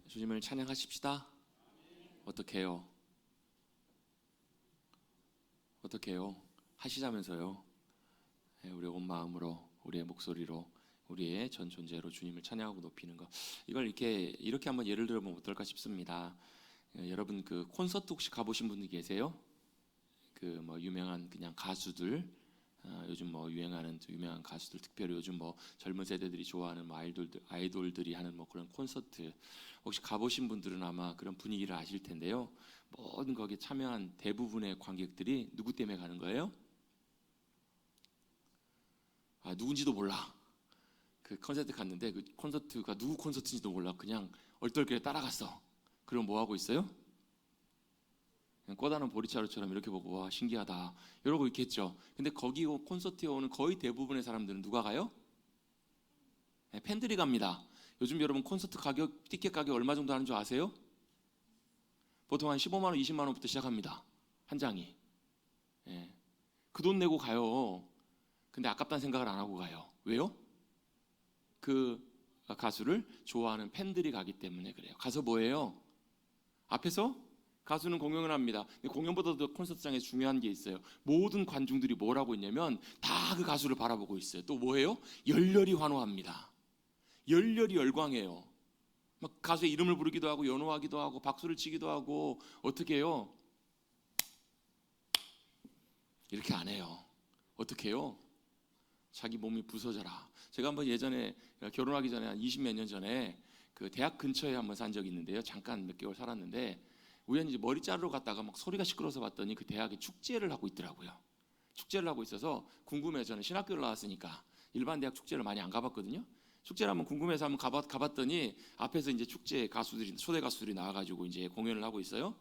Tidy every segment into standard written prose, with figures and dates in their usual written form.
주님을 찬양하십시다. 어떻게 해요? 어떻게 해요? 하시자면서요. 우리 온 마음으로, 우리의 목소리로, 우리의 전 존재로 주님을 찬양하고 높이는 것. 이걸 이렇게 한번 예를 들어보면 어떨까 싶습니다. 여러분 그 콘서트 혹시 가보신 분들 계세요? 그 뭐 유명한 그냥 가수들, 요즘 뭐 유행하는 유명한 가수들, 특별히 요즘 뭐 젊은 세대들이 좋아하는 뭐 아이돌들이 하는 뭐 그런 콘서트 혹시 가보신 분들은 아마 그런 분위기를 아실 텐데요. 모든 거기에 참여한 대부분의 관객들이 누구 때문에 가는 거예요? 누군지도 몰라. 그 콘서트 갔는데 그 콘서트가 누구 콘서트인지도 몰라. 그냥 얼떨결에 따라갔어. 그럼 뭐 하고 있어요? 그냥 꽃다는 보리차로처럼 이렇게 보고 와 신기하다 이러고 있겠죠. 근데 거기 콘서트에 오는 거의 대부분의 사람들은 누가 가요? 팬들이 갑니다. 요즘 여러분 콘서트 가격, 티켓 가격 얼마 정도 하는 줄 아세요? 보통 한 15만 원, 20만 원부터 시작합니다. 한 장이. 그 돈 내고 가요. 근데 아깝다는 생각을 안 하고 가요. 왜요? 그 가수를 좋아하는 팬들이 가기 때문에 그래요. 가서 뭐예요? 앞에서 가수는 공연을 합니다. 근데 공연보다도 콘서트장에 중요한 게 있어요. 모든 관중들이 뭘 하고 있냐면 다 그 가수를 바라보고 있어요. 또 뭐예요? 열렬히 환호합니다. 열렬히 열광해요. 막 가수의 이름을 부르기도 하고 연호하기도 하고 박수를 치기도 하고 어떻게 해요? 이렇게 안 해요. 어떻게 해요? 자기 몸이 부서져라. 제가 한번 예전에 결혼하기 전에 한 20몇 년 전에 그 대학 근처에 한번 산 적이 있는데요. 잠깐 몇 개월 살았는데 우연히 이제 머리 자르러 갔다가 막 소리가 시끄러워서 봤더니 그 대학에 축제를 하고 있더라고요. 축제를 하고 있어서 궁금해서 저는 신학교를 나왔으니까 일반 대학 축제를 많이 안 가봤거든요. 축제를 한번 궁금해서 한번 가봤더니 앞에서 이제 축제 가수들이 초대 가수들이 나와가지고 이제 공연을 하고 있어요.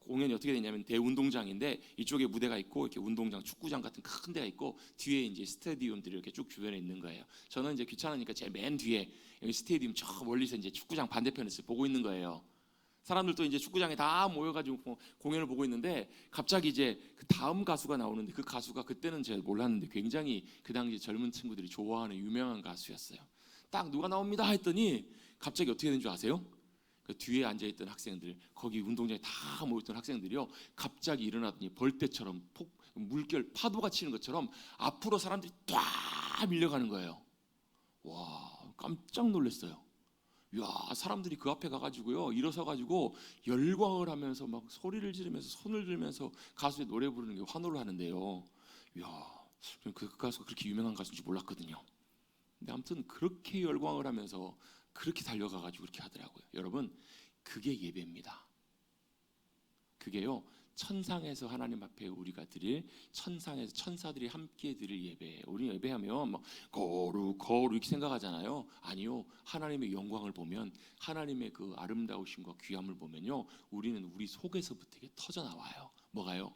공연이 어떻게 되냐면 대운동장인데 이쪽에 무대가 있고 이렇게 운동장, 축구장 같은 큰 데가 있고 뒤에 이제 스테디움들이 이렇게 쭉 주변에 있는 거예요. 저는 이제 귀찮으니까 제일 맨 뒤에 여기 스테디움 저 멀리서 이제 축구장 반대편에서 보고 있는 거예요. 사람들도 이제 축구장에 다 모여가지고 공연을 보고 있는데 갑자기 이제 그 다음 가수가 나오는데 그 가수가 그때는 제가 몰랐는데 굉장히 그 당시 젊은 친구들이 좋아하는 유명한 가수였어요. 딱 누가 나옵니다 했더니 갑자기 어떻게 된 줄 아세요? 그 뒤에 앉아있던 학생들, 거기 운동장에 다 모였던 학생들이요, 갑자기 일어나더니 벌떼처럼 물결 파도가 치는 것처럼 앞으로 사람들이 쫙 밀려가는 거예요. 와, 깜짝 놀랐어요. 야, 사람들이 그 앞에 가가지고요 일어서가지고 열광을 하면서 막 소리를 지르면서 손을 들면서 가수의 노래 부르는 게 환호를 하는데요. 야, 그 가수가 그렇게 유명한 가수인지 몰랐거든요. 근데 아무튼 그렇게 열광을 하면서 그렇게 달려가가지고 그렇게 하더라고요. 여러분, 그게 예배입니다. 그게요, 천상에서 하나님 앞에 우리가 드릴, 천상에서 천사들이 함께 드릴 예배예요. 우리 예배하면 뭐 거룩 이렇게 생각하잖아요. 아니요, 하나님의 영광을 보면, 하나님의 그 아름다우심과 귀함을 보면요, 우리는 우리 속에서부터 이게 터져 나와요. 뭐가요?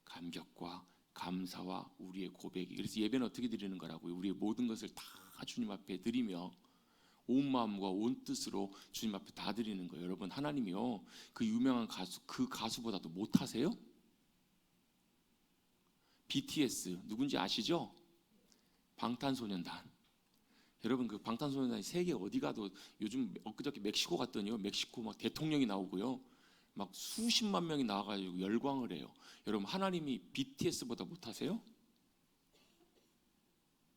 감격과 감사와 우리의 고백이. 그래서 예배는 어떻게 드리는 거라고요? 우리의 모든 것을 다 주님 앞에 드리며 온 마음과 온 뜻으로 주님 앞에 다 드리는 거예요. 여러분, 하나님이요, 그 유명한 가수, 그 가수보다도 못하세요? BTS 누군지 아시죠? 방탄소년단. 여러분, 그 방탄소년단이 세계 어디 가도, 요즘 엊그저께 멕시코 갔더니요, 멕시코 막 대통령이 나오고요, 막 수십만 명이 나와가지고 열광을 해요. 여러분, 하나님이 BTS보다 못하세요?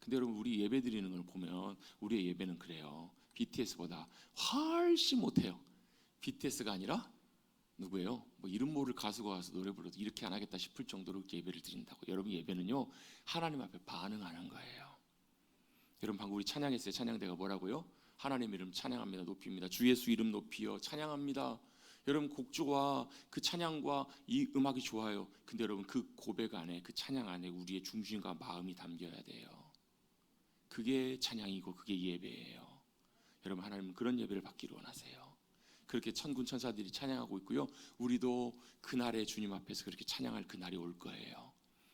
근데 여러분, 우리 예배 드리는 걸 보면 우리의 예배는 그래요. BTS보다 훨씬 못해요. BTS가 아니라 누구예요? 뭐 이름 모를 가수가 와서 노래 불러도 이렇게 안 하겠다 싶을 정도로 예배를 드린다고. 여러분, 예배는요, 하나님 앞에 반응하는 거예요. 여러분, 방금 우리 찬양했어요. 찬양대가 뭐라고요? 하나님 이름 찬양합니다, 높입니다. 주 예수 이름 높이어 찬양합니다. 여러분, 곡조와 그 찬양과 이 음악이 좋아요. 근데 여러분, 그 고백 안에, 그 찬양 안에 우리의 중심과 마음이 담겨야 돼요. 그게 찬양이고 그게 예배예요. 여러분, 하나님은 그런 예배를 받기를 원하세요. 그렇게 천군 천사들이 찬양하고 있고요, 우리도 그날에 주님 앞에서 그렇게 찬양할 그날이 올 거예요.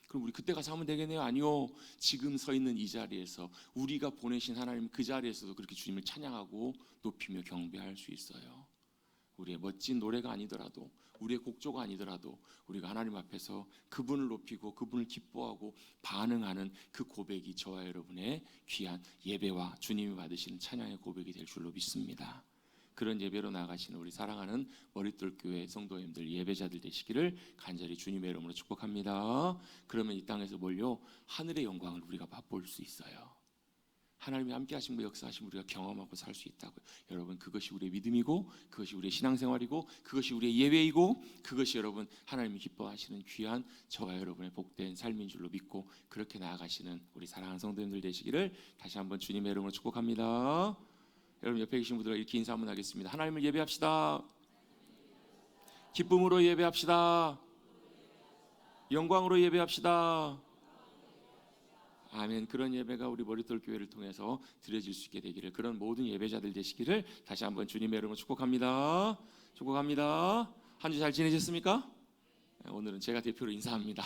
그럼 우리 그때 가서 하면 되겠네요? 아니요, 지금 서 있는 이 자리에서, 우리가 보내신 하나님 그 자리에서도 그렇게 주님을 찬양하고 높이며 경배할 수 있어요. 우리의 멋진 노래가 아니더라도, 우리의 곡조가 아니더라도 우리가 하나님 앞에서 그분을 높이고 그분을 기뻐하고 반응하는 그 고백이 저와 여러분의 귀한 예배와 주님이 받으시는 찬양의 고백이 될 줄로 믿습니다. 그런 예배로 나아가시는 우리 사랑하는 머릿돌교회 성도님들, 예배자들 되시기를 간절히 주님의 이름으로 축복합니다. 그러면 이 땅에서 뭘요? 하늘의 영광을 우리가 맛볼 수 있어요. 하나님이 함께 하심과 역사하심 우리가 경험하고 살 수 있다고요. 여러분, 그것이 우리의 믿음이고, 그것이 우리의 신앙생활이고, 그것이 우리의 예배이고, 그것이 여러분 하나님이 기뻐하시는 귀한 저와 여러분의 복된 삶인 줄로 믿고 그렇게 나아가시는 우리 사랑하는 성도님들 되시기를 다시 한번 주님의 이름으로 축복합니다. 여러분, 옆에 계신 분들과 이렇게 인사 한번 하겠습니다. 하나님을 예배합시다. 기쁨으로 예배합시다. 영광으로 예배합시다. 아멘. 그런 예배가 우리 머릿돌 교회를 통해서 드려질 수 있게 되기를, 그런 모든 예배자들 되시기를 다시 한번 주님의 이름으로 축복합니다. 축복합니다. 한 주 잘 지내셨습니까? 오늘은 제가 대표로 인사합니다.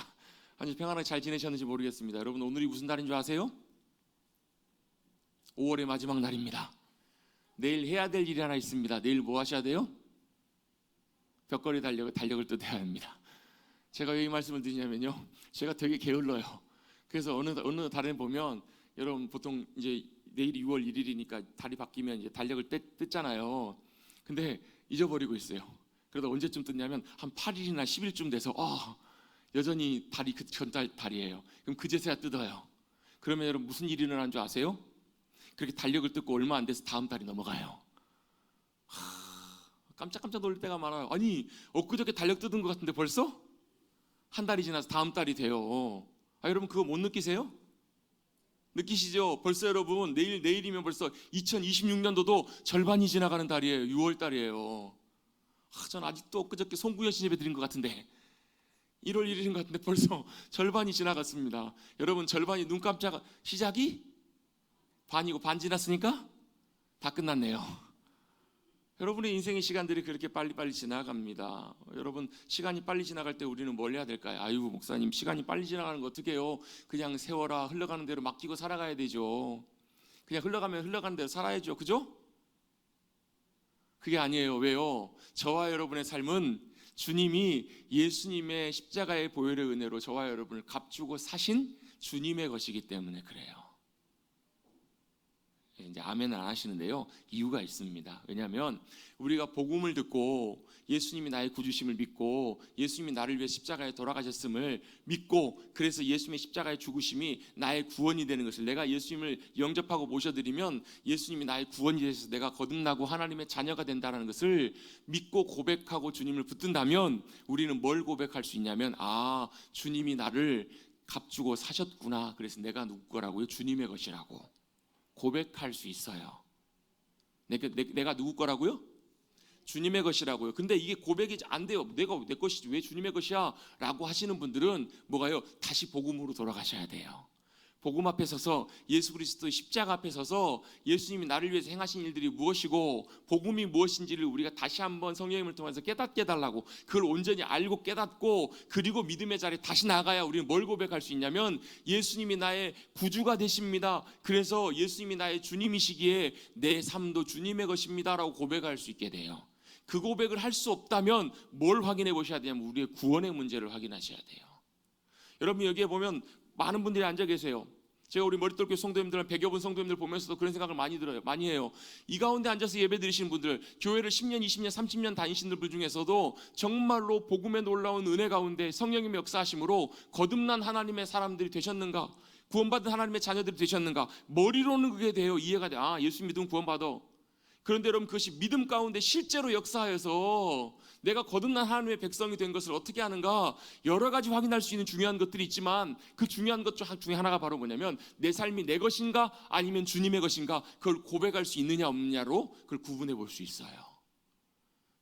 한 주 평안하게 잘 지내셨는지 모르겠습니다. 여러분, 오늘이 무슨 날인 줄 아세요? 5월의 마지막 날입니다. 내일 해야 될 일이 하나 있습니다. 내일 뭐 하셔야 돼요? 벽걸이 달력을 뜯어야 합니다. 제가 왜 이 말씀을 드리냐면요, 제가 되게 게을러요. 그래서 어느 달에 보면, 여러분 보통 이제 내일이 6월 1일이니까 달이 바뀌면 이제 달력을 뜯잖아요. 근데 잊어버리고 있어요. 그러다 언제쯤 뜯냐면 한 8일이나 10일쯤 돼서 여전히 달이 그 전달 달이에요. 그럼 그제서야 뜯어요. 그러면 여러분 무슨 일이 일어난 줄 아세요? 그렇게 달력을 뜯고 얼마 안 돼서 다음 달이 넘어가요. 깜짝깜짝 놀랄 때가 많아요. 아니, 엊그저께 달력 뜯은 것 같은데 벌써 한 달이 지나서 다음 달이 돼요. 여러분, 그거 못 느끼세요? 느끼시죠? 벌써 여러분, 내일이면 벌써 2026년도도 절반이 지나가는 달이에요. 6월 달이에요. 전 아직도 엊그저께 송구현 씨 예배 드린 것 같은데, 1월 1일인 것 같은데 벌써 절반이 지나갔습니다. 여러분, 절반이 눈 깜짝, 시작이 반이고 반 지났으니까 다 끝났네요. 여러분의 인생의 시간들이 그렇게 빨리빨리 지나갑니다. 여러분, 시간이 빨리 지나갈 때 우리는 뭘 해야 될까요? 아유, 목사님, 시간이 빨리 지나가는 거 어떻게 해요? 그냥 세워라. 흘러가는 대로 맡기고 살아가야 되죠. 그냥 흘러가면 흘러가는 대로 살아야죠. 그죠? 그게 아니에요. 왜요? 저와 여러분의 삶은 주님이 예수님의 십자가의 보혈의 은혜로 저와 여러분을 값주고 사신 주님의 것이기 때문에 그래요. 이제 아멘을 안 하시는데요, 이유가 있습니다. 왜냐하면 우리가 복음을 듣고 예수님이 나의 구주심을 믿고 예수님이 나를 위해 십자가에 돌아가셨음을 믿고, 그래서 예수님의 십자가의 죽으심이 나의 구원이 되는 것을, 내가 예수님을 영접하고 모셔드리면 예수님이 나의 구원이 되셔서 내가 거듭나고 하나님의 자녀가 된다는 것을 믿고 고백하고 주님을 붙든다면 우리는 뭘 고백할 수 있냐면, 주님이 나를 값주고 사셨구나. 그래서 내가 누구 거라고요? 주님의 것이라고 고백할 수 있어요. 내가 누구 거라고요? 주님의 것이라고요. 근데 이게 고백이 안 돼요. 내가 내 것이지 왜 주님의 것이야? 라고 하시는 분들은 뭐가요? 다시 복음으로 돌아가셔야 돼요. 복음 앞에 서서, 예수 그리스도의 십자가 앞에 서서 예수님이 나를 위해서 행하신 일들이 무엇이고 복음이 무엇인지를 우리가 다시 한번 성령님을 통해서 깨닫게 해달라고, 그걸 온전히 알고 깨닫고 그리고 믿음의 자리에 다시 나가야 우리는 뭘 고백할 수 있냐면, 예수님이 나의 구주가 되십니다. 그래서 예수님이 나의 주님이시기에 내 삶도 주님의 것입니다 라고 고백할 수 있게 돼요. 그 고백을 할 수 없다면 뭘 확인해 보셔야 되냐면 우리의 구원의 문제를 확인하셔야 돼요. 여러분, 여기에 보면 많은 분들이 앉아 계세요. 제가 우리 머릿돌교 성도님들, 100여 분 성도님들 보면서도 그런 생각을 많이 해요. 이 가운데 앉아서 예배 드리시는 분들, 교회를 10년, 20년, 30년 다니시는 분 중에서도 정말로 복음의 놀라운 은혜 가운데 성령님의 역사하심으로 거듭난 하나님의 사람들이 되셨는가? 구원받은 하나님의 자녀들이 되셨는가? 머리로는 그게 돼요. 이해가 돼. 예수 믿으면 구원받아. 그런데 여러분, 그것이 믿음 가운데 실제로 역사하여서 내가 거듭난 하나님의 백성이 된 것을 어떻게 하는가? 여러 가지 확인할 수 있는 중요한 것들이 있지만 그 중요한 것 중에 하나가 바로 뭐냐면, 내 삶이 내 것인가 아니면 주님의 것인가, 그걸 고백할 수 있느냐 없느냐로 그걸 구분해 볼 수 있어요.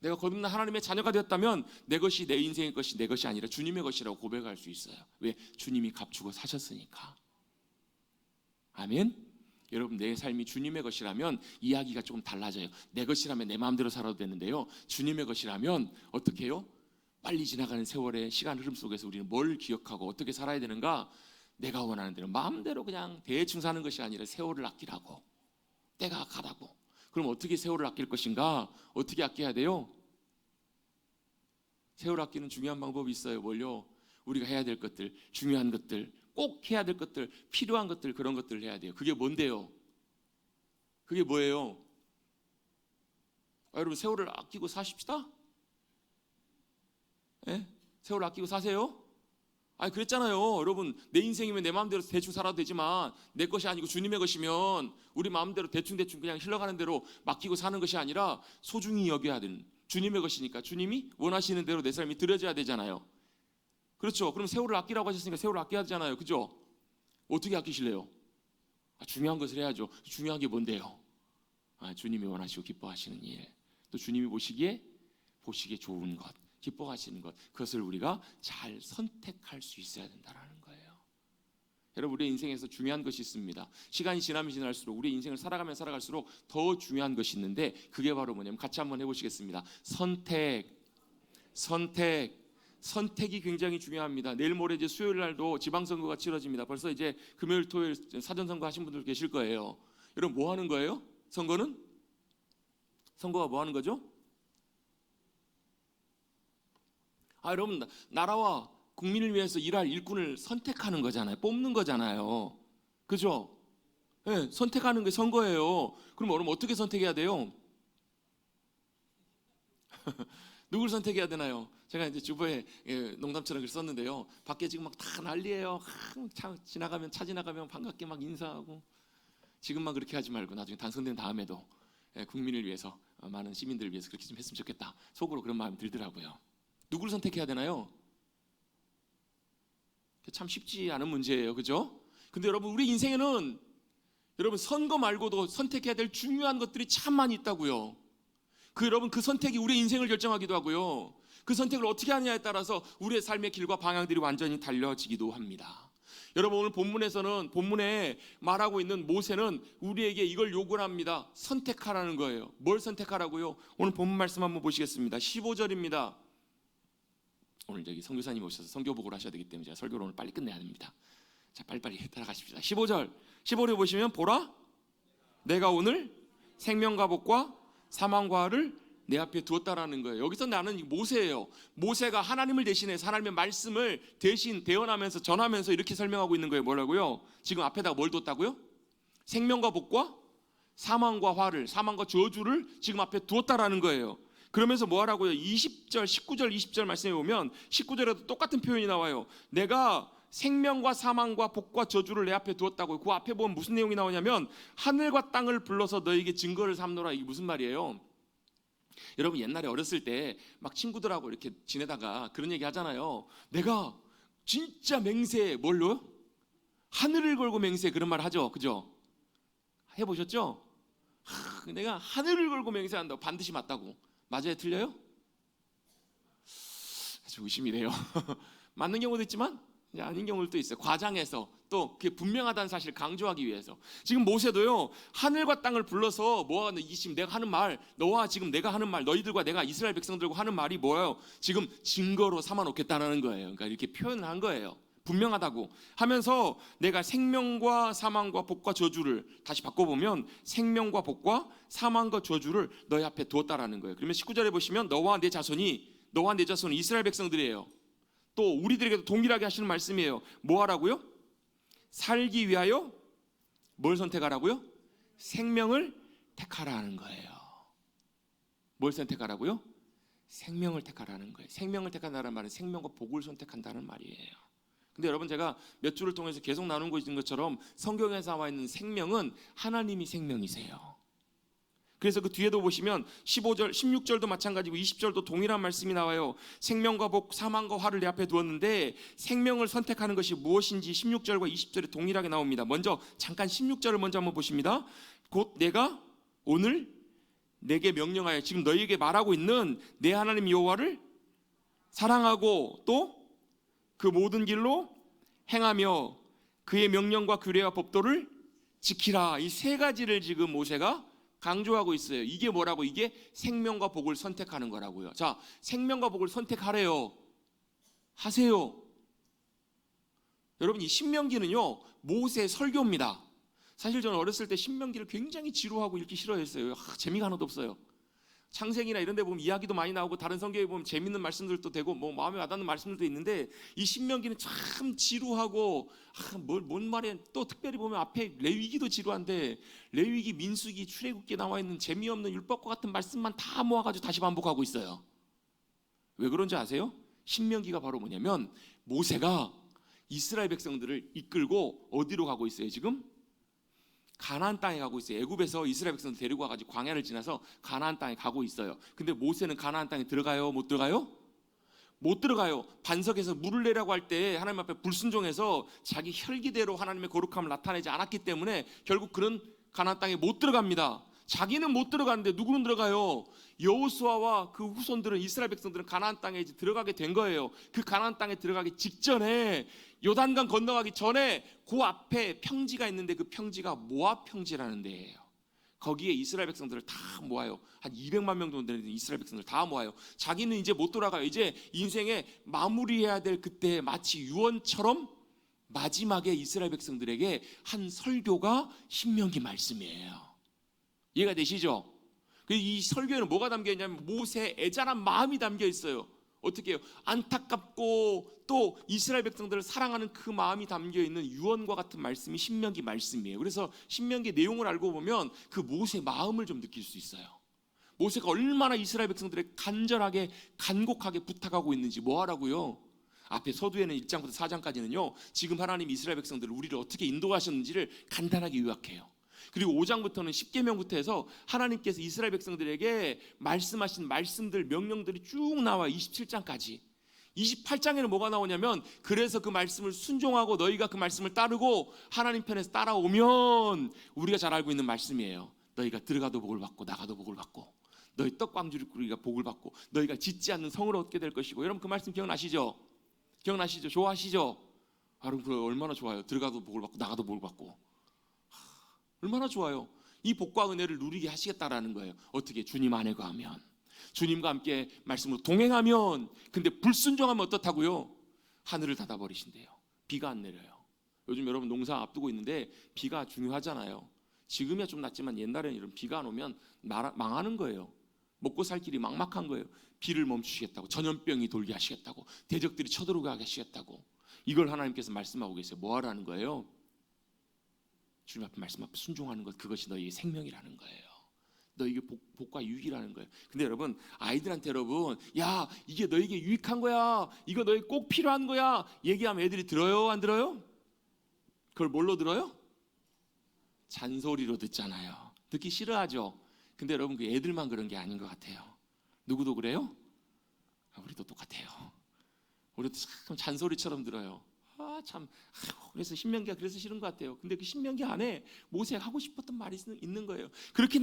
내가 거듭난 하나님의 자녀가 되었다면 내 것이 내 인생의 것이 내 것이 아니라 주님의 것이라고 고백할 수 있어요. 왜? 주님이 값주고 사셨으니까. 아멘. 여러분, 내 삶이 주님의 것이라면 이야기가 조금 달라져요. 내 것이라면 내 마음대로 살아도 되는데요, 주님의 것이라면 어떻게 해요? 빨리 지나가는 세월의 시간 흐름 속에서 우리는 뭘 기억하고 어떻게 살아야 되는가? 내가 원하는 대로 마음대로 그냥 대충 사는 것이 아니라 세월을 아끼라고, 때가 가다고. 그럼 어떻게 세월을 아낄 것인가? 어떻게 아껴야 돼요? 세월 아끼는 중요한 방법이 있어요. 뭘요? 우리가 해야 될 것들, 중요한 것들, 꼭 해야 될 것들, 필요한 것들, 그런 것들을 해야 돼요. 그게 뭔데요? 그게 뭐예요? 여러분, 세월을 아끼고 사십시다. 예? 세월 아끼고 사세요? 아니, 그랬잖아요. 여러분, 내 인생이면 내 마음대로 대충 살아도 되지만 내 것이 아니고 주님의 것이면 우리 마음대로 대충 그냥 흘러가는 대로 맡기고 사는 것이 아니라 소중히 여겨야 되는, 주님의 것이니까 주님이 원하시는 대로 내 삶이 들어져야 되잖아요. 그렇죠? 그럼 세월을 아끼라고 하셨으니까 세월을 아껴야 되잖아요. 그죠? 어떻게 아끼실래요? 중요한 것을 해야죠. 중요한 게 뭔데요? 주님이 원하시고 기뻐하시는 일, 또 주님이 보시기에 좋은 것, 기뻐하시는 것, 그것을 우리가 잘 선택할 수 있어야 된다는 거예요. 여러분, 우리 인생에서 중요한 것이 있습니다. 시간이 지나면 지날수록 우리 인생을 살아가면 살아갈수록 더 중요한 것이 있는데, 그게 바로 뭐냐면, 같이 한번 해보시겠습니다. 선택이 굉장히 중요합니다. 내일 모레 이제 수요일 날도 지방선거가 치러집니다. 벌써 이제 금요일 토요일 사전선거 하신 분들 계실 거예요. 여러분, 뭐 하는 거예요? 선거가 뭐 하는 거죠? 여러분, 나라와 국민을 위해서 일할 일꾼을 선택하는 거잖아요. 뽑는 거잖아요. 그죠? 네, 선택하는 게 선거예요. 그럼 여러분, 어떻게 선택해야 돼요? 누굴 선택해야 되나요? 제가 이제 주보에 농담처럼 글 썼는데요. 밖에 지금 막 다 난리예요. 차 지나가면 반갑게 막 인사하고. 지금만 그렇게 하지 말고 나중에 당선된 다음에도 국민을 위해서, 많은 시민들을 위해서 그렇게 좀 했으면 좋겠다. 속으로 그런 마음이 들더라고요. 누굴 선택해야 되나요? 참 쉽지 않은 문제예요. 그죠? 근데 여러분, 우리 인생에는 여러분, 선거 말고도 선택해야 될 중요한 것들이 참 많이 있다고요. 여러분, 그 선택이 우리의 인생을 결정하기도 하고요. 그 선택을 어떻게 하느냐에 따라서 우리의 삶의 길과 방향들이 완전히 달려지기도 합니다. 여러분, 오늘 본문에 말하고 있는 모세는 우리에게 이걸 요구를 합니다. 선택하라는 거예요. 뭘 선택하라고요? 오늘 본문 말씀 한번 보시겠습니다. 15절입니다. 오늘 저기 선교사님 오셔서 선교복을 하셔야 되기 때문에 제가 설교를 오늘 빨리 끝내야 됩니다. 자, 빨리빨리 따라가십시다. 15절에 보시면, 보라, 내가 오늘 생명과 복과 사망과 화를 내 앞에 두었다라는 거예요. 여기서 나는 모세예요. 모세가 하나님을 대신해서 하나님의 말씀을 대신 대언하면서 전하면서 이렇게 설명하고 있는 거예요. 뭐라고요? 지금 앞에다가 뭘 뒀다고요? 생명과 복과 사망과 화를, 사망과 저주를 지금 앞에 두었다라는 거예요. 그러면서 뭐 하라고요? 20절, 19절, 20절 말씀해 보면 19절에도 똑같은 표현이 나와요. 내가 생명과 사망과 복과 저주를 내 앞에 두었다고요. 그 앞에 보면 무슨 내용이 나오냐면, 하늘과 땅을 불러서 너에게 증거를 삼노라. 이게 무슨 말이에요? 여러분, 옛날에 어렸을 때 막 친구들하고 이렇게 지내다가 그런 얘기 하잖아요. 내가 진짜 맹세, 뭘로요? 하늘을 걸고 맹세, 그런 말 하죠. 그죠? 해보셨죠? 내가 하늘을 걸고 맹세한다고, 반드시 맞다고. 맞아요? 틀려요? 아주 의심이 돼요. 맞는 경우도 있지만 아닌 경우도 있어요. 과장해서 또 그게 분명하다는 사실을 강조하기 위해서. 지금 모세도요, 하늘과 땅을 불러서 지금 내가 하는 말, 너와 지금 내가 하는 말, 너희들과 내가 이스라엘 백성들과 하는 말이 뭐예요? 지금 증거로 삼아 놓겠다는 거예요. 그러니까 이렇게 표현을 한 거예요. 분명하다고 하면서, 내가 생명과 사망과 복과 저주를, 다시 바꿔보면 생명과 복과 사망과 저주를 너희 앞에 두었다라는 거예요. 그러면 19절에 보시면, 너와 내 자손이 이스라엘 백성들이에요. 또 우리들에게도 동일하게 하시는 말씀이에요. 뭐 하라고요? 살기 위하여 뭘 선택하라고요? 생명을 택하라는 거예요. 뭘 선택하라고요? 생명을 택하라는 거예요. 생명을 택한다는 말은 생명과 복을 선택한다는 말이에요. 근데 여러분, 제가 몇 주를 통해서 계속 나누고 있는 것처럼 성경에 나와 있는 생명은 하나님이 생명이세요. 그래서 그 뒤에도 보시면 15절, 16절도 마찬가지고 20절도 동일한 말씀이 나와요. 생명과 복, 사망과 화를 내 앞에 두었는데, 생명을 선택하는 것이 무엇인지 16절과 20절에 동일하게 나옵니다. 먼저 잠깐 16절을 먼저 한번 보십니다. 곧 내가 오늘 내게 명령하여, 지금 너희에게 말하고 있는 내 하나님 여호와를 사랑하고 또 그 모든 길로 행하며 그의 명령과 규례와 법도를 지키라. 이 세 가지를 지금 모세가 강조하고 있어요. 이게 뭐라고? 이게 생명과 복을 선택하는 거라고요. 자, 생명과 복을 선택하래요. 하세요. 여러분, 이 신명기는요, 모세의 설교입니다. 사실 저는 어렸을 때 신명기를 굉장히 지루하고 읽기 싫어했어요. 재미가 하나도 없어요. 창세기나 이런 데 보면 이야기도 많이 나오고 다른 성경에 보면 재밌는 말씀들도 되고 뭐 마음에 와닿는 말씀들도 있는데 이 신명기는 참 지루하고 뭔 말이야. 또 특별히 보면 앞에 레위기도 지루한데 레위기, 민수기, 출애굽기에 나와 있는 재미없는 율법과 같은 말씀만 다 모아가지고 다시 반복하고 있어요. 왜 그런지 아세요? 신명기가 바로 뭐냐면 모세가 이스라엘 백성들을 이끌고 어디로 가고 있어요 지금? 가나안 땅에 가고 있어요. 애굽에서 이스라엘 백성들 데리고 와가지고 광야를 지나서 가나안 땅에 가고 있어요. 근데 모세는 가나안 땅에 들어가요? 못 들어가요? 못 들어가요. 반석에서 물을 내라고 할 때 하나님 앞에 불순종해서 자기 혈기대로 하나님의 거룩함을 나타내지 않았기 때문에 결국 그는 가나안 땅에 못 들어갑니다. 자기는 못 들어가는데 누구는 들어가요? 여호수아와 그 후손들은, 이스라엘 백성들은 가나안 땅에 이제 들어가게 된 거예요. 그 가나안 땅에 들어가기 직전에 요단강 건너가기 전에 그 앞에 평지가 있는데 그 평지가 모압 평지라는 데예요. 거기에 이스라엘 백성들을 다 모아요. 한 200만 명 정도 되는 이스라엘 백성들 다 모아요. 자기는 이제 못 돌아가요. 이제 인생에 마무리해야 될 그때 마치 유언처럼 마지막에 이스라엘 백성들에게 한 설교가 신명기 말씀이에요. 이해가 되시죠? 이 설교에는 뭐가 담겨 있냐면 모세의 애잔한 마음이 담겨 있어요. 어떻게 해요? 안타깝고 또 이스라엘 백성들을 사랑하는 그 마음이 담겨 있는 유언과 같은 말씀이 신명기 말씀이에요. 그래서 신명기 내용을 알고 보면 그 모세의 마음을 좀 느낄 수 있어요. 모세가 얼마나 이스라엘 백성들에게 간절하게 간곡하게 부탁하고 있는지. 뭐 하라고요? 앞에 서두에는 1장부터 4장까지는요 지금 하나님이 이스라엘 백성들을 우리를 어떻게 인도하셨는지를 간단하게 요약해요. 그리고 5장부터는 10계명부터 해서 하나님께서 이스라엘 백성들에게 말씀하신 말씀들, 명령들이 쭉 나와 27장까지. 28장에는 뭐가 나오냐면 그래서 그 말씀을 순종하고 너희가 그 말씀을 따르고 하나님 편에서 따라오면 우리가 잘 알고 있는 말씀이에요. 너희가 들어가도 복을 받고 나가도 복을 받고 너희 떡방주리가 복을 받고 너희가 짓지 않는 성을 얻게 될 것이고. 여러분 그 말씀 기억나시죠? 기억나시죠? 좋아하시죠? 여러분 그 얼마나 좋아요. 들어가도 복을 받고 나가도 복을 받고. 얼마나 좋아요. 이 복과 은혜를 누리게 하시겠다라는 거예요. 어떻게? 주님 안에 거하면, 주님과 함께 말씀으로 동행하면. 근데 불순종하면 어떻다고요? 하늘을 닫아버리신대요. 비가 안 내려요. 요즘 여러분 농사 앞두고 있는데 비가 중요하잖아요. 지금이야 좀 낫지만 옛날에는 이런 비가 안 오면 망하는 거예요. 먹고 살 길이 막막한 거예요. 비를 멈추시겠다고, 전염병이 돌게 하시겠다고, 대적들이 쳐들어가게 하시겠다고. 이걸 하나님께서 말씀하고 계세요. 뭐 하라는 거예요? 주님 앞에 말씀 앞에 순종하는 것, 그것이 너희의 생명이라는 거예요. 너희에게 복과 유익이라는 거예요. 근데 여러분 아이들한테 여러분 야 이게 너희에게 유익한 거야, 이거 너희 꼭 필요한 거야 얘기하면 애들이 들어요 안 들어요? 그걸 뭘로 들어요? 잔소리로 듣잖아요. 듣기 싫어하죠. 근데 여러분 그 애들만 그런 게 아닌 것 같아요. 누구도 그래요? 우리도 똑같아요. 우리도 참 잔소리처럼 들어요. 그래서 신명기가 그래서 싫은 것 같아요. 근데 그 신명기 안에 모세가 하고 싶었던 말이 있는 거예요. 그렇게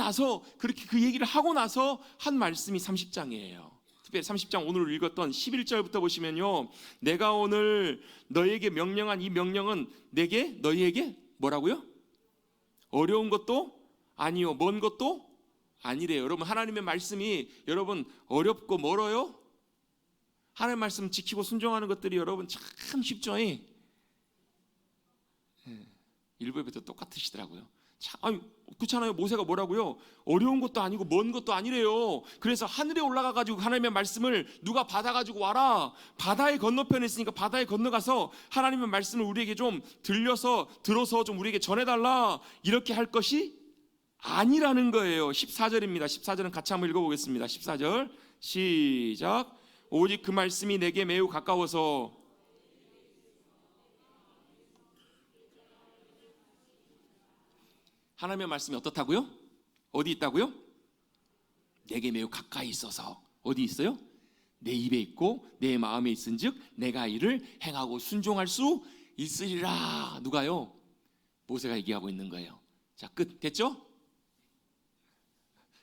그 얘기를 하고 나서 한 말씀이 30장이에요. 특별히 30장 오늘 읽었던 11절부터 보시면요, 내가 오늘 너에게 명령한 이 명령은 너희에게 뭐라고요? 어려운 것도 아니요, 먼 것도 아니래요. 여러분 하나님의 말씀이 여러분 어렵고 멀어요? 하나님의 말씀 지키고 순종하는 것들이 여러분 참 쉽죠? 일부 예배 때 똑같으시더라고요. 그렇잖아요. 모세가 뭐라고요? 어려운 것도 아니고 먼 것도 아니래요. 그래서 하늘에 올라가가지고 하나님의 말씀을 누가 받아가지고 와라. 바다의 건너편에 있으니까 바다에 건너가서 하나님의 말씀을 우리에게 좀 들어서 좀 우리에게 전해달라. 이렇게 할 것이 아니라는 거예요. 14절입니다. 14절은 같이 한번 읽어보겠습니다. 14절 시작. 오직 그 말씀이 내게 매우 가까워서 하나님의 말씀이 어떻다고요? 어디 있다고요? 내게 매우 가까이 있어서. 어디 있어요? 내 입에 있고 내 마음에 있은즉 내가 이를 행하고 순종할 수 있으리라. 누가요? 모세가 얘기하고 있는 거예요. 자, 끝. 됐죠?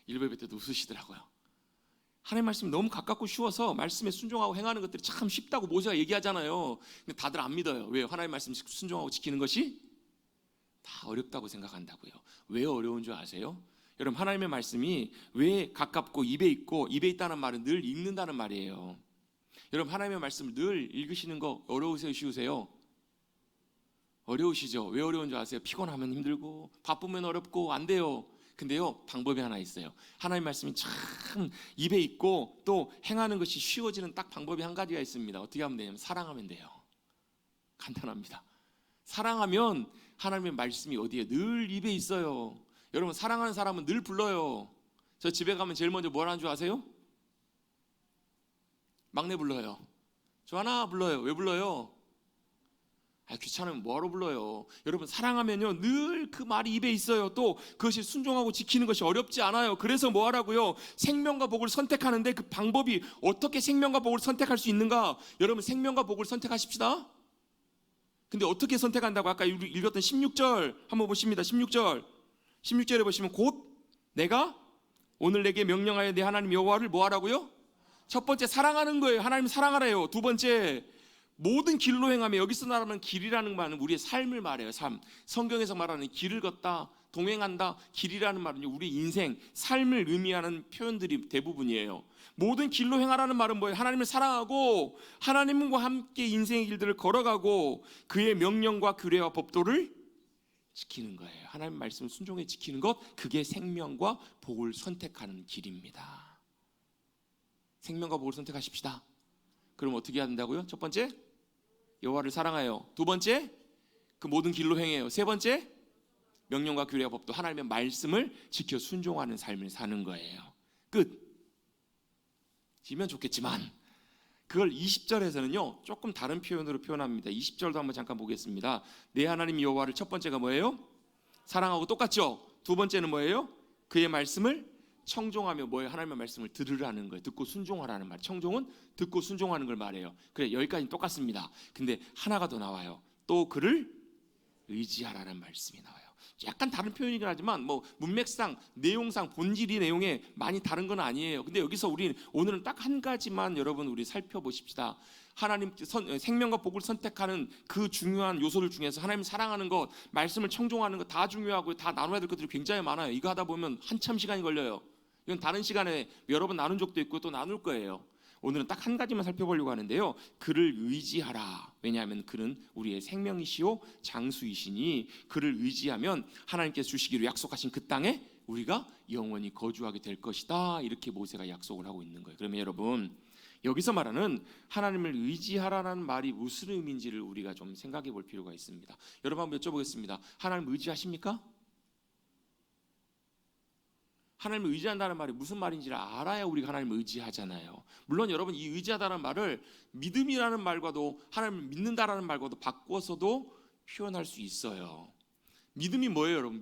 일부 예배 때도 웃으시더라고요. 하나님 말씀이 너무 가깝고 쉬워서 말씀에 순종하고 행하는 것들이 참 쉽다고 모세가 얘기하잖아요. 근데 다들 안 믿어요. 왜요? 하나님 말씀 순종하고 지키는 것이 다 어렵다고 생각한다고요. 왜 어려운 줄 아세요? 여러분 하나님의 말씀이 왜 가깝고 입에 있고, 입에 있다는 말은 늘 읽는다는 말이에요. 여러분 하나님의 말씀을 늘 읽으시는 거 어려우세요? 쉬우세요? 어려우시죠? 왜 어려운 줄 아세요? 피곤하면 힘들고 바쁘면 어렵고 안 돼요. 근데요, 방법이 하나 있어요. 하나님 말씀이 참 입에 있고 또 행하는 것이 쉬워지는 딱 방법이 한 가지가 있습니다. 어떻게 하면 되냐면 사랑하면 돼요. 간단합니다. 사랑하면 하나님의 말씀이 어디에 늘 입에 있어요. 여러분, 사랑하는 사람은 늘 불러요. 저 집에 가면 제일 먼저 뭘 하는 줄 아세요? 막내 불러요. 조하나 불러요. 왜 불러요? 귀찮으면 뭐하러 불러요. 여러분, 사랑하면요 늘 그 말이 입에 있어요. 또 그것이 순종하고 지키는 것이 어렵지 않아요. 그래서 뭐 하라고요? 생명과 복을 선택하는데 그 방법이 어떻게 생명과 복을 선택할 수 있는가? 여러분, 생명과 복을 선택하십시다. 근데 어떻게 선택한다고? 아까 읽었던 16절 한번 보십니다. 16절에 보시면 곧 내가 오늘 내게 명령하여 내 하나님 여호와를 뭐 하라고요? 첫 번째 사랑하는 거예요. 하나님 사랑하래요. 두 번째 모든 길로 행하며, 여기서 말하면 길이라는 말은 우리의 삶을 말해요. 삶. 성경에서 말하는 길을 걷다, 동행한다, 길이라는 말은요 우리 인생, 삶을 의미하는 표현들이 대부분이에요. 모든 길로 행하라는 말은 뭐예요? 하나님을 사랑하고 하나님과 함께 인생의 길들을 걸어가고 그의 명령과 규례와 법도를 지키는 거예요. 하나님 말씀을 순종해 지키는 것, 그게 생명과 복을 선택하는 길입니다. 생명과 복을 선택하십시다. 그럼 어떻게 해야 된다고요? 첫 번째, 여호와를 사랑하여. 두 번째, 그 모든 길로 행해요. 세 번째, 명령과 규례와 법도, 하나님의 말씀을 지켜 순종하는 삶을 사는 거예요. 끝. 지면 좋겠지만 그걸 20절에서는요 조금 다른 표현으로 표현합니다. 20절도 한번 잠깐 보겠습니다. 내 하나님 여호와를 첫 번째가 뭐예요? 사랑하고, 똑같죠? 두 번째는 뭐예요? 그의 말씀을 청종하며, 뭐예요? 하나님의 말씀을 들으라는 거예요. 듣고 순종하라는 말. 청종은 듣고 순종하는 걸 말해요. 그래, 여기까지는 똑같습니다. 근데 하나가 더 나와요. 또 그를 의지하라는 말씀이 나와요. 약간 다른 표현이긴 하지만 뭐 문맥상, 내용상, 본질이 내용에 많이 다른 건 아니에요. 근데 여기서 우리 오늘은 딱 한 가지만 여러분 우리 살펴보십시다. 하나님 생명과 복을 선택하는 그 중요한 요소들 중에서 하나님 사랑하는 것, 말씀을 청종하는 것 다 중요하고 다 나눠야 될 것들이 굉장히 많아요. 이거 하다 보면 한참 시간이 걸려요. 이건 다른 시간에 여러 번 나눈 적도 있고 또 나눌 거예요. 오늘은 딱 한 가지만 살펴보려고 하는데요. 그를 의지하라. 왜냐하면 그는 우리의 생명이시오 장수이시니 그를 의지하면 하나님께서 주시기로 약속하신 그 땅에 우리가 영원히 거주하게 될 것이다. 이렇게 모세가 약속을 하고 있는 거예요. 그러면 여러분, 여기서 말하는 하나님을 의지하라는 말이 무슨 의미인지를 우리가 좀 생각해 볼 필요가 있습니다. 여러분, 한번 여쭤보겠습니다. 하나님 의지하십니까? 하나님을 의지한다는 말이 무슨 말인지를 알아야 우리가 하나님을 의지하잖아요. 물론 여러분, 이 의지하다는 말을 믿음이라는 말과도, 하나님을 믿는다라는 말과도 바꿔서도 표현할 수 있어요. 믿음이 뭐예요, 여러분?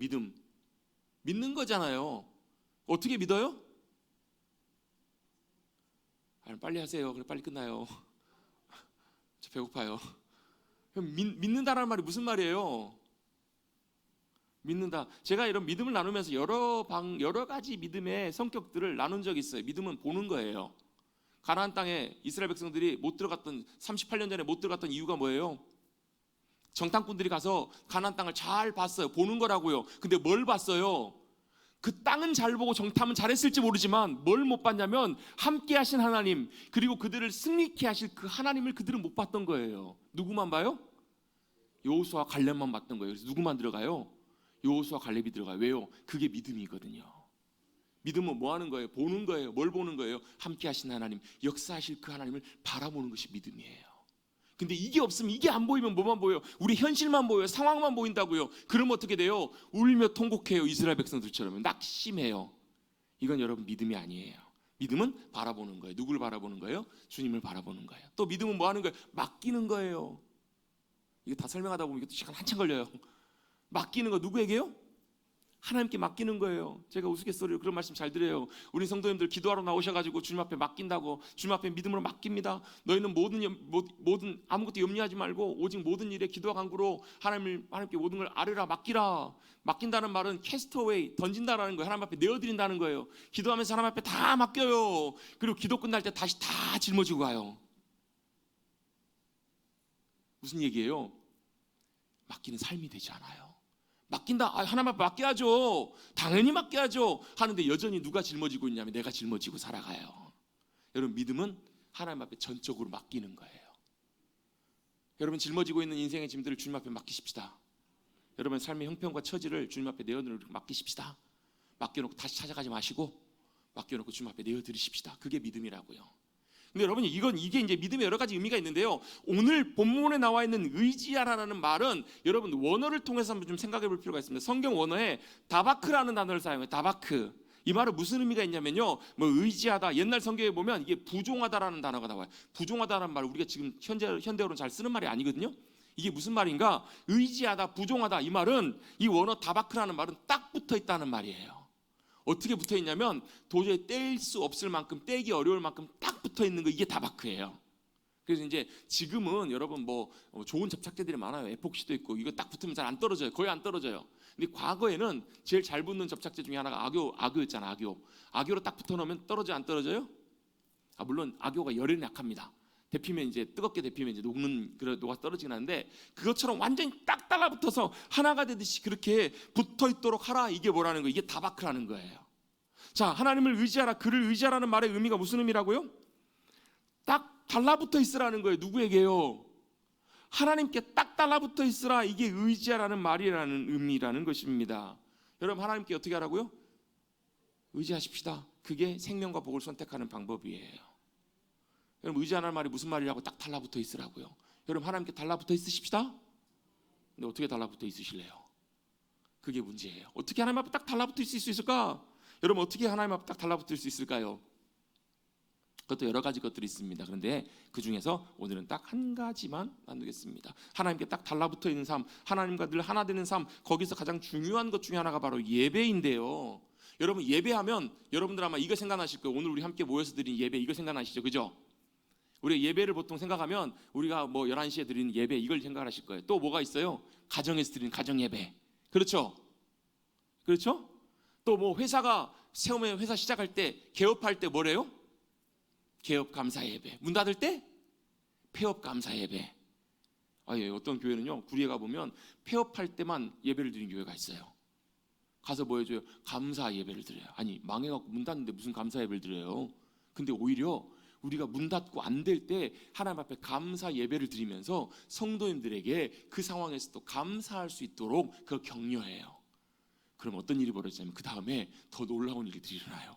믿는 거잖아요. 어떻게 믿어요? 빨리 하세요. 그래, 빨리 끝나요. 저 배고파요. 믿는다라는 말이 무슨 말이에요? 믿는다. 제가 이런 믿음을 나누면서 여러 가지 믿음의 성격들을 나눈 적이 있어요. 믿음은 보는 거예요. 가나안 땅에 이스라엘 백성들이 못 들어갔던, 38년 전에 못 들어갔던 이유가 뭐예요? 정탐꾼들이 가서 가나안 땅을 잘 봤어요. 보는 거라고요. 근데 뭘 봤어요? 그 땅은 잘 보고 정탐은 잘했을지 모르지만 뭘 못 봤냐면 함께 하신 하나님, 그리고 그들을 승리케 하실 그 하나님을 그들은 못 봤던 거예요. 누구만 봐요? 여호수아와 갈렙만 봤던 거예요. 그래서 누구만 들어가요? 여호수아 갈렙이 들어가요. 왜요? 그게 믿음이거든요. 믿음은 뭐 하는 거예요? 보는 거예요. 뭘 보는 거예요? 함께 하신 하나님, 역사하실 그 하나님을 바라보는 것이 믿음이에요. 근데 이게 없으면, 이게 안 보이면 뭐만 보여요? 우리 현실만 보여요. 상황만 보인다고요. 그러면 어떻게 돼요? 울며 통곡해요. 이스라엘 백성들처럼 낙심해요. 이건 여러분 믿음이 아니에요. 믿음은 바라보는 거예요. 누구를 바라보는 거예요? 주님을 바라보는 거예요. 또 믿음은 뭐 하는 거예요? 맡기는 거예요. 이거 다 설명하다 보면 이것도 시간 한참 걸려요. 맡기는 거 누구에게요? 하나님께 맡기는 거예요. 제가 우스갯소리로 그런 말씀 잘 드려요. 우리 성도님들 기도하러 나오셔가지고 주님 앞에 맡긴다고, 주님 앞에 믿음으로 맡깁니다. 너희는 모든 아무것도 염려하지 말고 오직 모든 일에 기도와 간구로 하나님께 모든 걸 아뢰라, 맡기라. 맡긴다는 말은 캐스트어웨이, 던진다라는 거예요. 하나님 앞에 내어드린다는 거예요. 기도하면서 하나님 앞에 다 맡겨요. 그리고 기도 끝날 때 다시 다 짊어지고 가요. 무슨 얘기예요? 맡기는 삶이 되지 않아요. 맡긴다. 하나님 앞에 맡겨야죠. 당연히 맡겨야죠. 하는데 여전히 누가 짊어지고 있냐면 내가 짊어지고 살아가요. 여러분, 믿음은 하나님 앞에 전적으로 맡기는 거예요. 여러분, 짊어지고 있는 인생의 짐들을 주님 앞에 맡기십시다. 여러분, 삶의 형편과 처지를 주님 앞에 내어놓고 맡기십시다. 맡겨놓고 다시 찾아가지 마시고 맡겨놓고 주님 앞에 내어드리십시다. 그게 믿음이라고요. 근데 여러분 이게 이제 믿음의 여러 가지 의미가 있는데요. 오늘 본문에 나와 있는 의지하라는 말은 여러분 원어를 통해서 한번 좀 생각해 볼 필요가 있습니다. 성경 원어에 다바크라는 단어를 사용해요. 다바크. 이 말은 무슨 의미가 있냐면요. 뭐 의지하다. 옛날 성경에 보면 이게 부종하다라는 단어가 나와요. 부종하다라는 말 우리가 지금 현대어로는 잘 쓰는 말이 아니거든요. 이게 무슨 말인가? 의지하다, 부종하다. 이 말은 이 원어 다바크라는 말은 딱 붙어 있다는 말이에요. 어떻게 붙어 있냐면 도저히 뗄 수 없을 만큼 떼기 어려울 만큼 딱 붙어 있는 거 이게 다바크예요. 그래서 이제 지금은 여러분 뭐 좋은 접착제들이 많아요. 에폭시도 있고 이거 딱 붙으면 잘 안 떨어져요. 거의 안 떨어져요. 근데 과거에는 제일 잘 붙는 접착제 중에 하나가 악효였잖아. 악효로 딱 붙어 놓으면 떨어져 안 떨어져요? 물론 악효가 열에는 약합니다. 데피면 이제 뜨겁게 데피면 이제 녹아 떨어지긴 하는데 그것처럼 완전히 딱 달라붙어서 하나가 되듯이 그렇게 붙어 있도록 하라. 이게 뭐라는 거예요? 이게 다바크라는 거예요. 자, 하나님을 의지하라. 그를 의지하라는 말의 의미가 무슨 의미라고요? 딱 달라붙어 있으라는 거예요. 누구에게요? 하나님께 딱 달라붙어 있으라. 이게 의지하라는 말이라는 의미라는 것입니다. 여러분 하나님께 어떻게 하라고요? 의지하십시다. 그게 생명과 복을 선택하는 방법이에요. 여러분 의지하는 말이 무슨 말이라고 딱 달라붙어 있으라고요. 여러분 하나님께 달라붙어 있으십시다. 근데 어떻게 달라붙어 있으실래요? 그게 문제예요. 어떻게 하나님 앞에 딱 달라붙어 있을 수 있을까? 여러분 어떻게 하나님 앞에 딱 달라붙을 수 있을까요? 그것도 여러 가지 것들이 있습니다. 그런데 그 중에서 오늘은 딱 한 가지만 나누겠습니다. 하나님께 딱 달라붙어 있는 삶, 하나님과 늘 하나 되는 삶, 거기서 가장 중요한 것 중에 하나가 바로 예배인데요. 여러분 예배하면 여러분들 아마 이거 생각나실 거예요. 오늘 우리 함께 모여서 드린 예배 이거 생각나시죠? 그죠? 우리가 예배를 보통 생각하면 우리가 뭐 11시에 드리는 예배 이걸 생각하실 거예요. 또 뭐가 있어요? 가정에서 드리는 가정 예배. 그렇죠? 그렇죠? 또 뭐 회사가 처음에 회사 시작할 때 개업할 때 뭐래요? 개업 감사 예배. 문 닫을 때 폐업 감사 예배. 예, 어떤 교회는요 구리에 가보면 폐업할 때만 예배를 드리는 교회가 있어요. 가서 뭐 해줘요? 감사 예배를 드려요. 아니 망해갖고 문 닫는데 무슨 감사 예배를 드려요? 근데 오히려 우리가 문 닫고 안 될 때 하나님 앞에 감사 예배를 드리면서 성도님들에게 그 상황에서도 감사할 수 있도록 그걸 격려해요. 그럼 어떤 일이 벌어지냐면 그 다음에 더 놀라운 일들이 일어나요.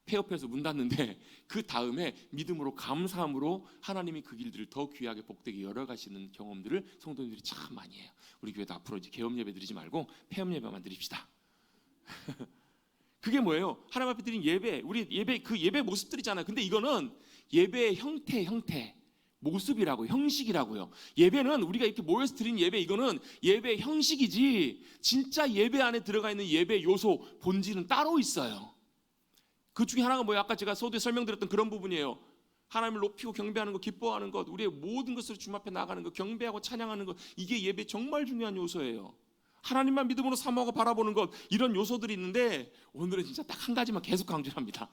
폐업해서 문 닫는데 그 다음에 믿음으로 감사함으로 하나님이 그 길들을 더 귀하게 복되게 열어가시는 경험들을 성도님들이 참 많이 해요. 우리 교회도 앞으로 이제 개업 예배 드리지 말고 폐업 예배만 드립시다. 그게 뭐예요? 하나님 앞에 드린 예배, 우리 예배 그 예배 모습들이잖아요. 근데 이거는 예배의 형태, 모습이라고 형식이라고요. 예배는 우리가 이렇게 모여서 드린 예배 이거는 예배의 형식이지 진짜 예배 안에 들어가 있는 예배 요소 본질은 따로 있어요. 그 중에 하나가 뭐예요? 아까 제가 서두에 설명드렸던 그런 부분이에요. 하나님을 높이고 경배하는 것, 기뻐하는 것, 우리의 모든 것을 주님 앞에 나가는 것, 경배하고 찬양하는 것, 이게 예배 정말 중요한 요소예요. 하나님만 믿음으로 사모하고 바라보는 것, 이런 요소들이 있는데 오늘은 진짜 딱 한 가지만 계속 강조합니다.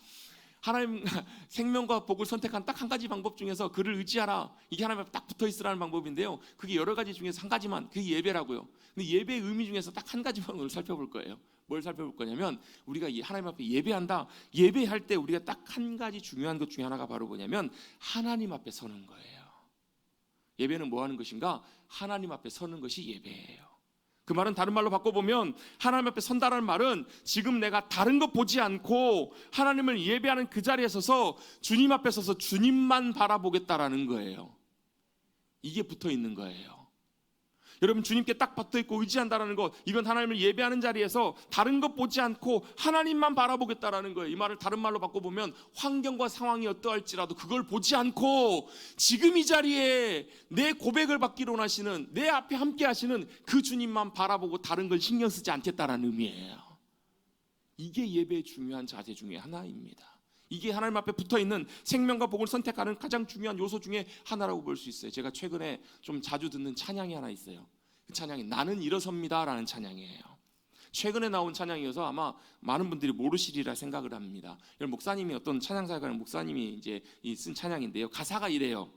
하나님 생명과 복을 선택한 딱 한 가지 방법 중에서 그를 의지하라. 이게 하나님 앞에 딱 붙어 있으라는 방법인데요. 그게 여러 가지 중에서 한 가지만, 그게 예배라고요. 근데 예배의 의미 중에서 딱 한 가지만 오늘 살펴볼 거예요. 뭘 살펴볼 거냐면 우리가 하나님 앞에 예배한다. 예배할 때 우리가 딱 한 가지 중요한 것 중에 하나가 바로 뭐냐면 하나님 앞에 서는 거예요. 예배는 뭐 하는 것인가? 하나님 앞에 서는 것이 예배예요. 그 말은 다른 말로 바꿔보면 하나님 앞에 선다라는 말은 지금 내가 다른 것 보지 않고 하나님을 예배하는 그 자리에 서서 주님 앞에 서서 주님만 바라보겠다라는 거예요. 이게 붙어 있는 거예요. 여러분 주님께 딱 붙어 있고 의지한다라는 것, 이건 하나님을 예배하는 자리에서 다른 것 보지 않고 하나님만 바라보겠다라는 거예요. 이 말을 다른 말로 바꿔보면 환경과 상황이 어떠할지라도 그걸 보지 않고 지금 이 자리에 내 고백을 받기로 원하시는, 내 앞에 함께 하시는 그 주님만 바라보고 다른 걸 신경 쓰지 않겠다라는 의미예요. 이게 예배의 중요한 자세 중에 하나입니다. 이게 하나님 앞에 붙어있는 생명과 복을 선택하는 가장 중요한 요소 중에 하나라고 볼 수 있어요. 제가 최근에 좀 자주 듣는 찬양이 하나 있어요. 그 찬양이 나는 일어섭니다 라는 찬양이에요. 최근에 나온 찬양이어서 아마 많은 분들이 모르시리라 생각을 합니다. 목사님이, 어떤 찬양사가는 목사님이 이제 쓴 찬양인데요. 가사가 이래요.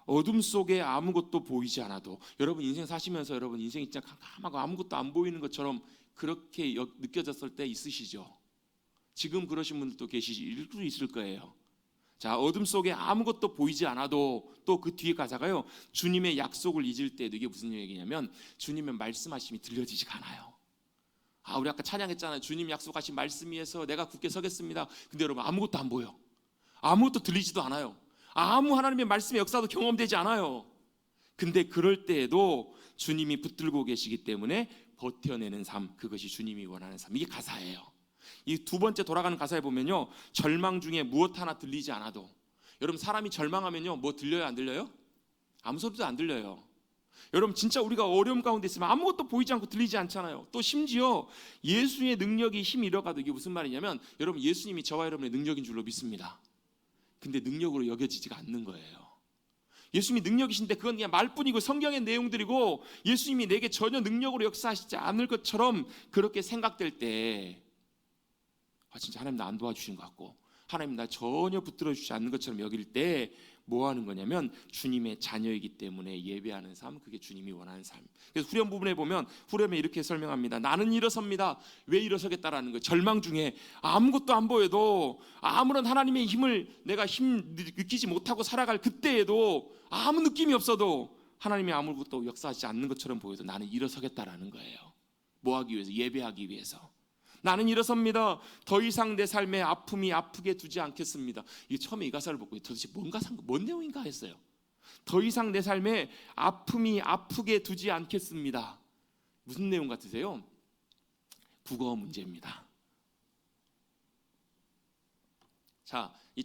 어둠 속에 아무것도 보이지 않아도, 여러분 인생 사시면서 여러분 인생이 진짜 깜깜하고 아무것도 안 보이는 것처럼 그렇게 느껴졌을 때 있으시죠? 지금 그러신 분들도 계실 수 있을 거예요. 자, 어둠 속에 아무것도 보이지 않아도, 또 그 뒤에 가사가요, 주님의 약속을 잊을 때도, 이게 무슨 얘기냐면 주님의 말씀하심이 들려지지가 않아요. 우리 아까 찬양했잖아요. 주님 약속하신 말씀 위에서 내가 굳게 서겠습니다. 근데 여러분 아무것도 안 보여. 아무것도 들리지도 않아요. 아무 하나님의 말씀의 역사도 경험되지 않아요. 근데 그럴 때에도 주님이 붙들고 계시기 때문에 버텨내는 삶, 그것이 주님이 원하는 삶. 이게 가사예요. 이 두 번째 돌아가는 가사에 보면요, 절망 중에 무엇 하나 들리지 않아도, 여러분 사람이 절망하면요 뭐 들려요 안 들려요? 아무 소리도 안 들려요. 여러분 진짜 우리가 어려움 가운데 있으면 아무것도 보이지 않고 들리지 않잖아요. 또 심지어 예수의 능력이 힘이 잃어가도, 이게 무슨 말이냐면 여러분 예수님이 저와 여러분의 능력인 줄로 믿습니다. 근데 능력으로 여겨지지가 않는 거예요. 예수님이 능력이신데 그건 그냥 말뿐이고 성경의 내용들이고 예수님이 내게 전혀 능력으로 역사하시지 않을 것처럼 그렇게 생각될 때, 진짜 하나님 나 안 도와주시는 것 같고 하나님 나 전혀 붙들어 주지 않는 것처럼 여길 때 뭐 하는 거냐면 주님의 자녀이기 때문에 예배하는 삶, 그게 주님이 원하는 삶. 그래서 후렴 부분에 보면 후렴에 이렇게 설명합니다. 나는 일어섭니다. 왜 일어서겠다라는 거예요. 절망 중에 아무것도 안 보여도, 아무런 하나님의 힘을 내가 느끼지 못하고 살아갈 그때에도, 아무 느낌이 없어도, 하나님이 아무것도 역사하지 않는 것처럼 보여도 나는 일어서겠다라는 거예요. 뭐 하기 위해서? 예배하기 위해서. 나는 일어섭니다. 더 이상 내 삶에 아픔이 아프게 두지 않겠습니다. 이게 처음에 이 가사를 보고 도대체 뭔 내용인가 했어요. 더 이상 내 삶에 아픔이 아프게 두지 않겠습니다. 무슨 내용 같으세요? 국어 문제입니다. 자, 이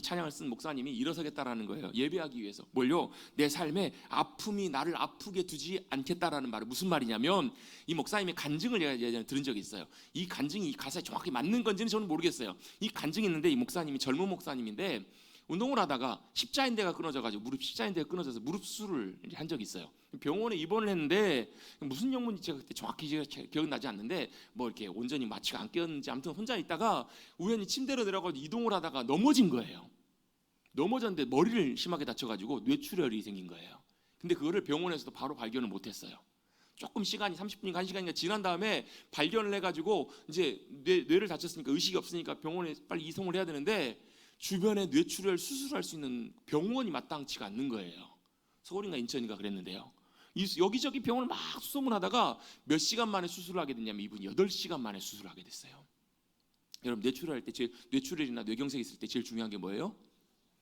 찬양을 쓴 목사님이 일어서겠다라는 거예요. 예배하기 위해서. 뭘요? 내 삶에 아픔이 나를 아프게 두지 않겠다라는 말은 무슨 말이냐면, 이 목사님의 간증을 제가 예전에 들은 적이 있어요. 이 간증이 이 가사에 정확히 맞는 건지는 저는 모르겠어요. 이 간증이 있는데, 이 목사님이 젊은 목사님인데 운동을 하다가 십자인대가 끊어져가지고 십자인대가 끊어져서 무릎 수술을 한 적이 있어요. 병원에 입원을 했는데 무슨 영문인지 제가 그때 정확히 기억은 나지 않는데 뭐 이렇게 온전히 마취가 안 꼈는지 아무튼 혼자 있다가 우연히 침대로 내려가서 이동을 하다가 넘어진 거예요. 넘어졌는데 머리를 심하게 다쳐가지고 뇌출혈이 생긴 거예요. 근데 그거를 병원에서도 바로 발견을 못했어요. 조금 시간이 30분인가 1시간인가 지난 다음에 발견을 해가지고 이제 뇌를 다쳤으니까 의식이 없으니까 병원에 빨리 이송을 해야 되는데 주변에 뇌출혈 수술할 수 있는 병원이 마땅치가 않는 거예요. 서울인가 인천인가 그랬는데요. 여기저기 병원을 막 수소문하다가 몇 시간 만에 수술을 하게 됐냐면 이분이 8시간 만에 수술을 하게 됐어요. 여러분 뇌출혈할 때 뇌출혈이나 뇌경색 있을 때 제일 중요한 게 뭐예요?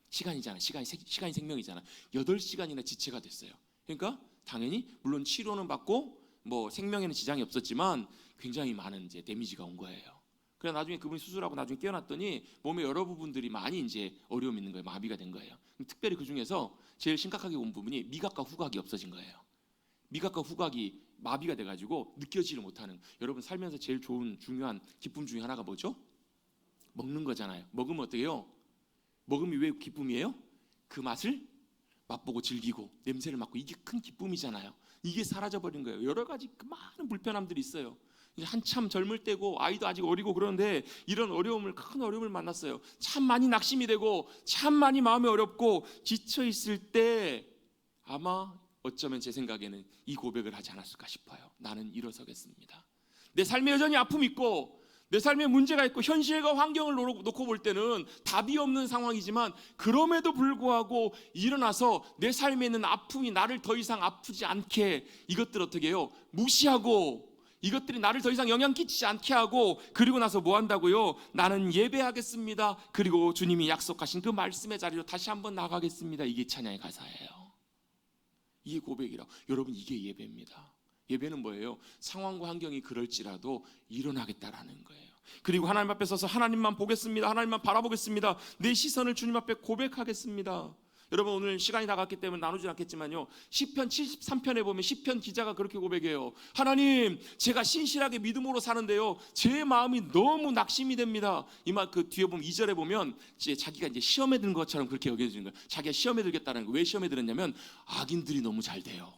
시간이잖아요. 시간이 생명이잖아. 8시간이나 지체가 됐어요. 그러니까 당연히 물론 치료는 받고 뭐 생명에는 지장이 없었지만 굉장히 많은 이제 데미지가 온 거예요. 그래 나중에 그분이 수술하고 나중에 깨어났더니 몸의 여러 부분들이 많이 이제 어려움이 있는 거예요. 마비가 된 거예요. 특별히 그 중에서 제일 심각하게 온 부분이 미각과 후각이 없어진 거예요. 미각과 후각이 마비가 돼가지고 느껴지를 못하는. 여러분 살면서 제일 좋은 중요한 기쁨 중에 하나가 뭐죠? 먹는 거잖아요. 먹으면 어떻게 해요? 먹으면 왜 기쁨이에요? 그 맛을 맛보고 즐기고 냄새를 맡고, 이게 큰 기쁨이잖아요. 이게 사라져버린 거예요. 여러 가지 그 많은 불편함들이 있어요. 한참 젊을 때고 아이도 아직 어리고 그러는데 이런 큰 어려움을 만났어요. 참 많이 낙심이 되고 참 많이 마음이 어렵고 지쳐 있을 때 아마 어쩌면 제 생각에는 이 고백을 하지 않았을까 싶어요. 나는 일어서겠습니다. 내 삶에 여전히 아픔이 있고 내 삶에 문제가 있고 현실과 환경을 놓고 볼 때는 답이 없는 상황이지만 그럼에도 불구하고 일어나서 내 삶에 있는 아픔이 나를 더 이상 아프지 않게, 이것들 어떻게 해요? 무시하고 이것들이 나를 더 이상 영향 끼치지 않게 하고, 그리고 나서 뭐 한다고요? 나는 예배하겠습니다. 그리고 주님이 약속하신 그 말씀의 자리로 다시 한번 나가겠습니다. 이게 찬양의 가사예요. 이게 고백이라고. 여러분 이게 예배입니다. 예배는 뭐예요? 상황과 환경이 그럴지라도 일어나겠다라는 거예요. 그리고 하나님 앞에 서서 하나님만 보겠습니다. 하나님만 바라보겠습니다. 내 시선을 주님 앞에 고백하겠습니다. 여러분 오늘 시간이 다 갔기 때문에 나누지 않겠지만요, 시편 73편에 보면 시편 기자가 그렇게 고백해요. 하나님, 제가 신실하게 믿음으로 사는데요, 제 마음이 너무 낙심이 됩니다. 이 말 그 뒤에 보면 2절에 보면 자기가 이제 시험에 든 것처럼 그렇게 여겨지는 거예요. 자기가 시험에 들겠다는 거. 왜 시험에 들었냐면 악인들이 너무 잘 돼요.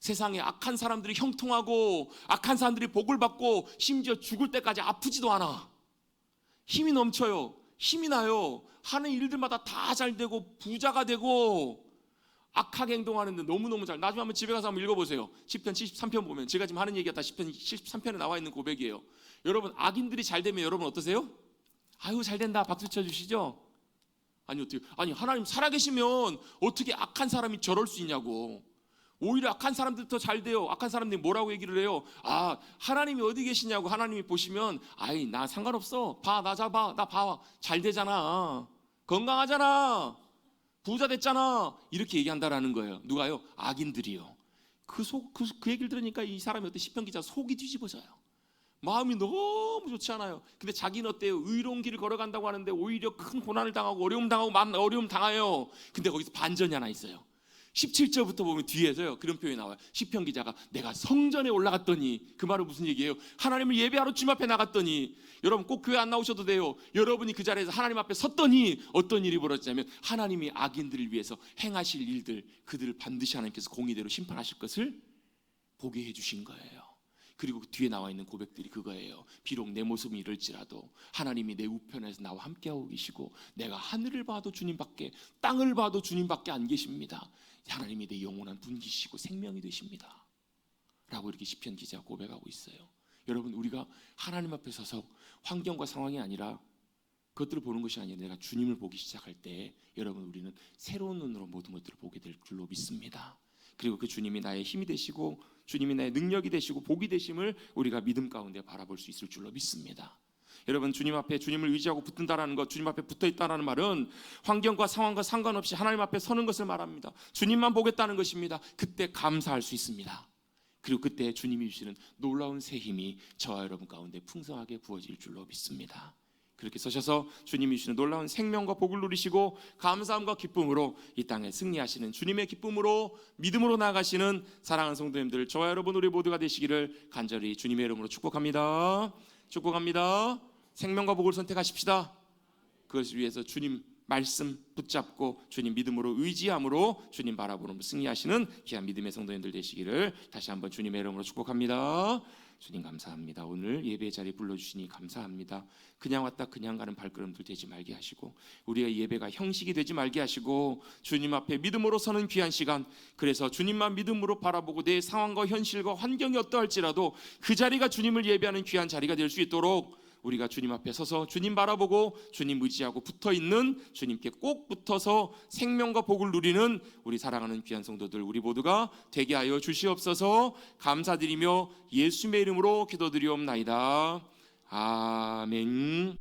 세상에 악한 사람들이 형통하고 악한 사람들이 복을 받고 심지어 죽을 때까지 아프지도 않아. 힘이 넘쳐요. 힘이 나요. 하는 일들마다 다 잘 되고 부자가 되고 악하게 행동하는데 너무너무 잘. 나중에 한번 집에 가서 한번 읽어보세요. 시편 73편 보면 제가 지금 하는 얘기가 다 시편 73편에 나와 있는 고백이에요. 여러분 악인들이 잘 되면 여러분 어떠세요? 아유 잘 된다 박수 쳐주시죠? 아니 어떻게, 아니 하나님 살아계시면 어떻게 악한 사람이 저럴 수 있냐고. 오히려 악한 사람들 더 잘 돼요. 악한 사람들이 뭐라고 얘기를 해요? 아, 하나님이 어디 계시냐고. 하나님이 보시면 아이 나 상관없어. 봐, 나 잡아. 나 봐. 잘 되잖아. 건강하잖아. 부자 됐잖아. 이렇게 얘기한다라는 거예요. 누가요? 악인들이요. 그 얘기를 들으니까 이 사람이 어때? 시편 기자 속이 뒤집어져요. 마음이 너무 좋지 않아요. 근데 자기는 어때요? 의로운 길을 걸어간다고 하는데 오히려 큰 고난을 당하고 어려움 당해요. 근데 거기서 반전이 하나 있어요. 17절부터 보면 뒤에서요 그런 표현이 나와요. 시편 기자가 내가 성전에 올라갔더니, 그 말은 무슨 얘기예요? 하나님을 예배하러 주님 앞에 나갔더니, 여러분 꼭 교회 안 나오셔도 돼요. 여러분이 그 자리에서 하나님 앞에 섰더니 어떤 일이 벌어지냐면 하나님이 악인들을 위해서 행하실 일들, 그들을 반드시 하나님께서 공의대로 심판하실 것을 보게 해주신 거예요. 그리고 그 뒤에 나와 있는 고백들이 그거예요. 비록 내 모습이 이럴지라도 하나님이 내 우편에서 나와 함께하고 계시고, 내가 하늘을 봐도 주님밖에, 땅을 봐도 주님밖에 안 계십니다. 하나님이 내 영원한 분기시고 생명이 되십니다 라고 이렇게 시편 기자가 고백하고 있어요. 여러분, 우리가 하나님 앞에 서서 환경과 상황이 아니라 그것들을 보는 것이 아니라 내가 주님을 보기 시작할 때, 여러분, 우리는 새로운 눈으로 모든 것들을 보게 될 줄로 믿습니다. 그리고 그 주님이 나의 힘이 되시고 주님이 나의 능력이 되시고 복이 되심을 우리가 믿음 가운데 바라볼 수 있을 줄로 믿습니다. 여러분, 주님 앞에 주님을 의지하고 붙든다라는 것, 주님 앞에 붙어있다라는 말은 환경과 상황과 상관없이 하나님 앞에 서는 것을 말합니다. 주님만 보겠다는 것입니다. 그때 감사할 수 있습니다. 그리고 그때 주님이 주시는 놀라운 새 힘이 저와 여러분 가운데 풍성하게 부어질 줄로 믿습니다. 그렇게 서셔서 주님이 주시는 놀라운 생명과 복을 누리시고 감사함과 기쁨으로 이 땅에 승리하시는 주님의 기쁨으로 믿음으로 나아가시는 사랑하는 성도님들, 저와 여러분 우리 모두가 되시기를 간절히 주님의 이름으로 축복합니다. 축복합니다. 생명과 복을 선택하십시다. 그것을 위해서 주님 말씀 붙잡고 주님 믿음으로 의지함으로 주님 바라보는 승리하시는 귀한 믿음의 성도님들 되시기를 다시 한번 주님의 이름으로 축복합니다. 주님 감사합니다. 오늘 예배 자리 불러주시니 감사합니다. 그냥 왔다 그냥 가는 발걸음들 되지 말게 하시고, 우리의 예배가 형식이 되지 말게 하시고, 주님 앞에 믿음으로 서는 귀한 시간, 그래서 주님만 믿음으로 바라보고 내 상황과 현실과 환경이 어떠할지라도 그 자리가 주님을 예배하는 귀한 자리가 될 수 있도록 우리가 주님 앞에 서서 주님 바라보고 주님 의지하고 붙어있는, 주님께 꼭 붙어서 생명과 복을 누리는 우리 사랑하는 귀한 성도들 우리 모두가 되게 하여 주시옵소서. 감사드리며 예수님의 이름으로 기도드리옵나이다. 아멘.